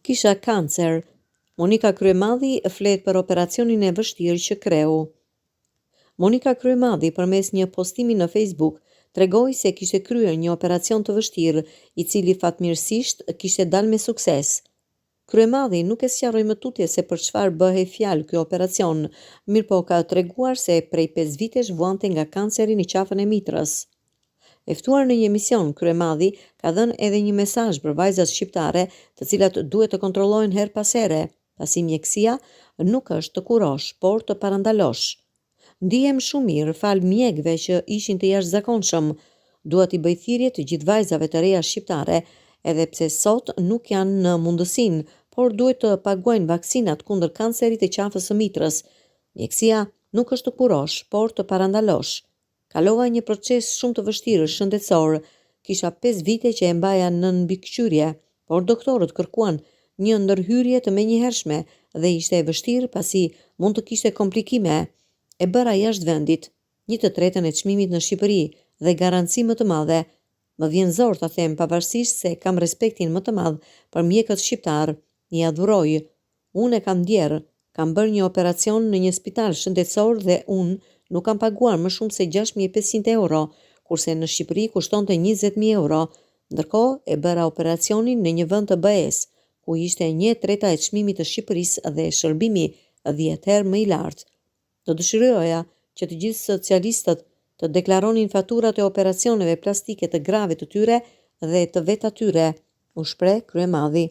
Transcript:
Kisha kancer. Monika Kryemadhi flet për operacionin e vështirë që kreu. Monika Kryemadhi përmes një postimi në Facebook tregoi se kishte kryer një operacion të vështirë, i cili fatmirësisht kishte dalë me sukses. Kryemadhi nuk e sqaroi më tutje se për çfarë bëhej fjalë ky operacion, mirëpo ka treguar se prej 5 vitesh vuante nga kanceri në qafën e mitrës. E ftuar në një emision, Kryemadhi ka dhënë edhe një mesazh për vajzat shqiptare, të cilat duhet të kontrollohen her pas here, pasi mjekësia nuk është të kurosh, por të parandalosh. Ndihem shumë mirë fal mjekëve që ishin të jashtëzakonshëm. Dua t'i bëj thirrje të gjithë vajzave të reja shqiptare, edhe pse sot nuk janë në mundësinë, por duhet të paguajnë vaksinat kundër kancerit të qafës së mitrës. Mjekësia nuk është të kurosh, por të parandalosh. Kalova një proces shumë të vështirë shëndetësor. Kisha 5 vite që e mbaja në mbikëqyrje, por doktorët kërkuan një ndërhyrje të menjëhershme dhe ishte e vështirë pasi mund të kishte komplikime. E bëra jashtë vendit, 1/3 e çmimit në Shqipëri dhe garanci më të madhe. Më vjen zor ta them, pavarësisht se kam respektin më të madh për mjekët shqiptar, i adhuroj. Unë e kam ndjerë, kam bërë një operacion në një spital shëndetësor dhe unë nuk kam paguar më shumë se 6.500 euro, kurse në Shqipëri kushtonte 20.000 euro. Ndërkohë e bëra operacionin në një vend të BE-s, ku ishte 1/3 e çmimit të Shqipërisë dhe shërbimi 10 herë më i lartë. Do dëshiroja që të gjithë socialistët të deklaronin faturat e operacioneve plastike të grave të tyre dhe të vetë atyre, u shpreh Kryemadhi.